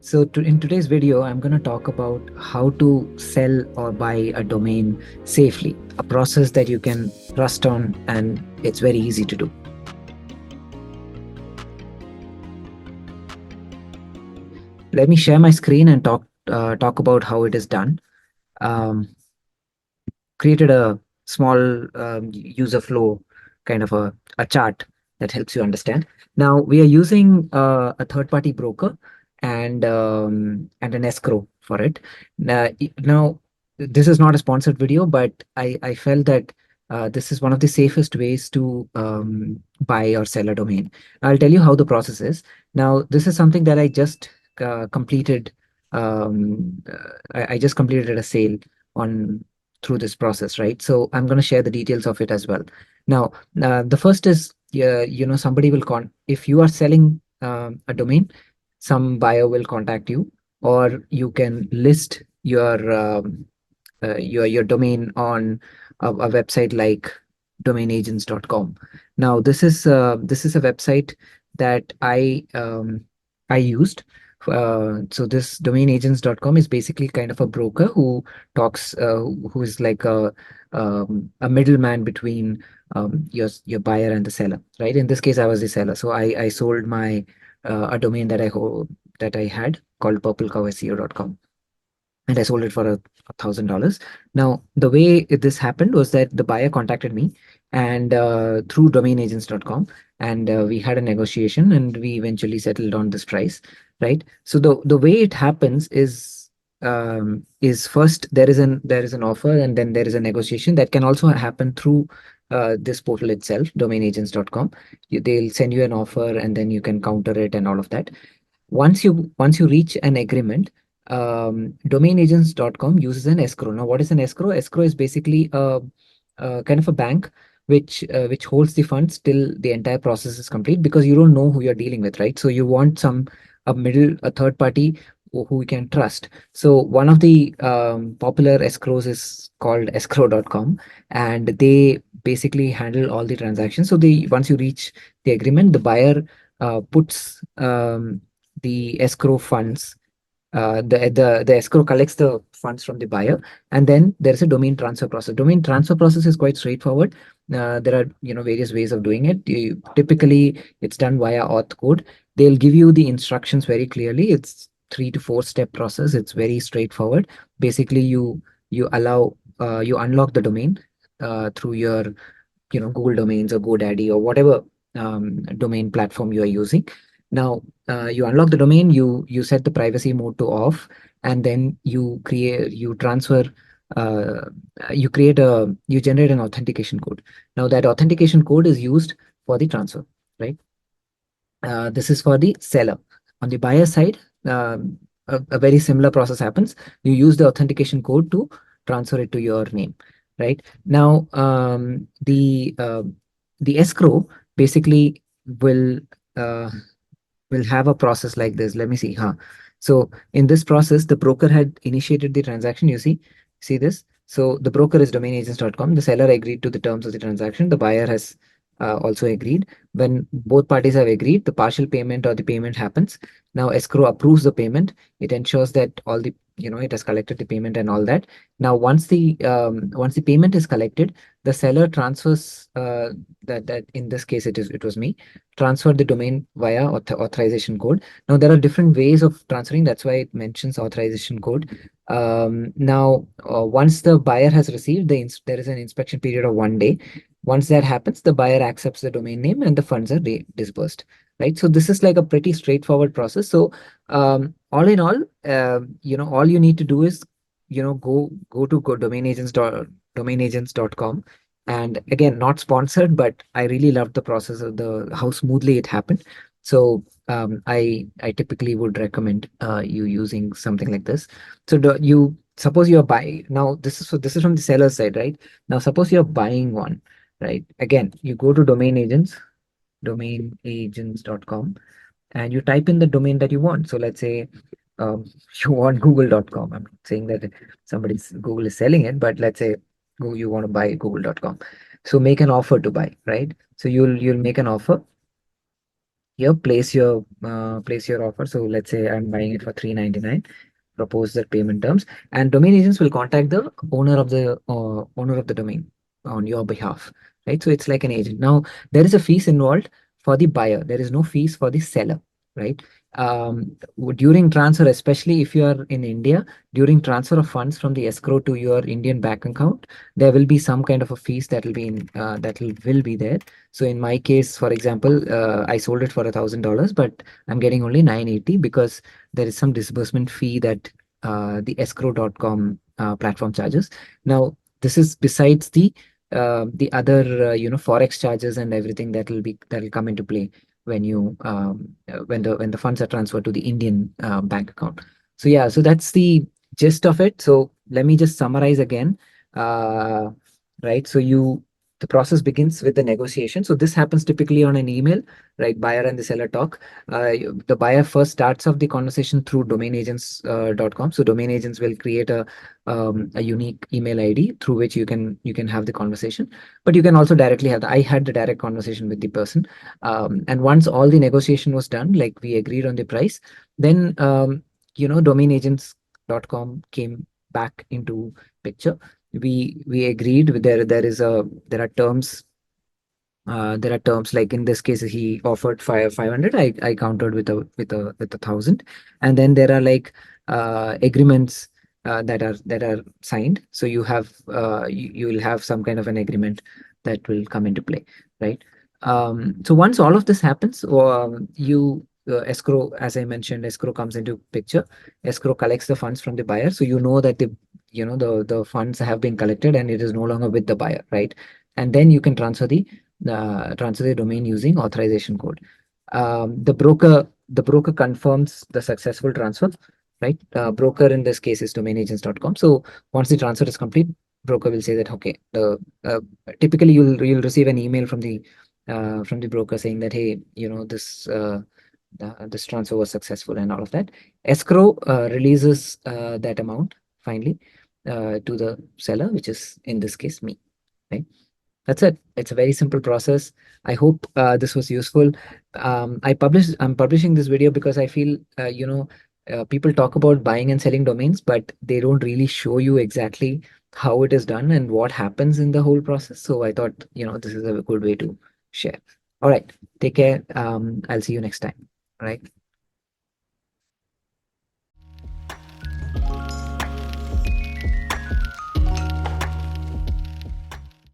In today's video, I'm going to talk about how to sell or buy a domain safely, a process that you can trust on and it's very easy to do. Let me share my screen and talk about how it is done. Um, Created a small user flow kind of a chart that helps you understand. Now we are using a third-party broker and an escrow for it. Now this is not a sponsored video, but I felt that this is one of the safest ways to buy or sell a domain. I'll tell you how the process is. Now this is something that I just completed. I just completed a sale on through this process, right? So I'm going to share the details of it as well. Now, the first is, somebody will if you are selling a domain, some buyer will contact you, or you can list your domain on a website like domainagents.com. Now, this is a website that I used. So this domainagents.com is basically kind of a broker who talks, who is like a middleman between your buyer and the seller, right? In this case, I was the seller, so I sold my a domain that I had called purplecowseo.com, and I sold it for $1,000. Now, the way this happened was that the buyer contacted me and through domainagents.com, and we had a negotiation, and we eventually settled on this price, right? So the way it happens is first there is an offer, and then there is a negotiation that can also happen through this portal itself, domainagents.com. They'll send you an offer, and then you can counter it and all of that. Once you reach an agreement, domainagents.com uses an escrow. Now, what is an escrow? Escrow is basically a kind of a bank which holds the funds till the entire process is complete, because you don't know who you're dealing with, right? So you want a third party who you can trust. So one of the popular escrows is called escrow.com, and they basically handle all the transactions. So they once you reach the agreement, the buyer puts the escrow funds. The escrow collects the funds from the buyer, and then there's a domain transfer process. Domain transfer process is quite straightforward. There are various ways of doing it. Typically, it's done via auth code. They'll give you the instructions very clearly. It's 3 to 4 step process. It's very straightforward. Basically, you unlock the domain through your Google Domains or GoDaddy or whatever domain platform you are using. Now, you unlock the domain, you set the privacy mode to off, and then uh, you generate an authentication code. Now, that authentication code is used for the transfer, right? This is for the seller. On the buyer side, a very similar process happens. You use the authentication code to transfer it to your name, right? Now, the escrow basically will uh, will have a process like this. Let me see. Huh. So in this process, the broker had initiated the transaction. See this? So the broker is domainagents.com. The seller agreed to the terms of the transaction. The buyer has also agreed. When both parties have agreed, the partial payment or the payment happens. Now escrow approves the payment. It ensures that all the it has collected the payment and all that. Now once the payment is collected, the seller transfers that in this case it was me, transfer the domain via authorization code. Now there are different ways of transferring. That's why it mentions authorization code. Now once the buyer has received there is an inspection period of 1 day. Once that happens, the buyer accepts the domain name and the funds are disbursed, right? So this is like a pretty straightforward process. So all in all, all you need to do is go to domainagents.com. And again, not sponsored, but I really loved the process of how smoothly it happened. So I typically would recommend you using something like this. So you suppose you're buying. Now this is from the seller side, right? Now suppose you're buying one, right? Again, you go to domainagents.com, and you type in the domain that you want. So let's say you want google.com. I'm not saying that Google is selling it, but let's say you want to buy google.com. So make an offer to buy, right? So you'll make an offer, Here, place your offer. So let's say I'm buying it for 399. Propose the payment terms, and domain agents will contact the owner of the domain on your behalf, right? So it's like an agent. Now there is a fees involved for the buyer. There is no fees for the seller, right? During transfer, especially if you are in India, during transfer of funds from the escrow to your Indian bank account, there will be some kind of a fees that will be will be there. So in my case, for example, I sold it for $1,000, but I'm getting only 980 because there is some disbursement fee that the escrow.com platform charges. Now, this is besides the other forex charges and everything that will come into play when you when the funds are transferred to the Indian bank account. So yeah, so that's the gist of it. So let me just summarize again. Uh, right. So the process begins with the negotiation. So this happens typically on an email, right? Buyer and the seller talk. The buyer first starts off the conversation through domainagents.com. So domain agents will create a unique email ID through which you can have the conversation. But you can also directly have I had the direct conversation with the person. And once all the negotiation was done, like we agreed on the price, then domainagents.com came back into picture. We agreed there are terms, there are terms like in this case he offered 500. I countered with a thousand, and then there are like agreements that are signed. So you will have some kind of an agreement that will come into play, right? So once all of this happens, you escrow, as I mentioned, escrow comes into picture. Escrow collects the funds from the buyer, so you know that the funds have been collected and it is no longer with the buyer, right? And then you can transfer the domain using authorization code. The broker confirms the successful transfer, right? Broker in this case is domainagents.com. So once the transfer is complete, broker will say that okay, typically you'll receive an email from the broker saying that hey, this transfer was successful and all of that. Escrow releases that amount finally to the seller, which is in this case me, right? That's it. It's a very simple process. I hope this was useful. I'm publishing this video because I feel, people talk about buying and selling domains, but they don't really show you exactly how it is done and what happens in the whole process. So I thought, this is a good way to share. All right. Take care. I'll see you next time. All right.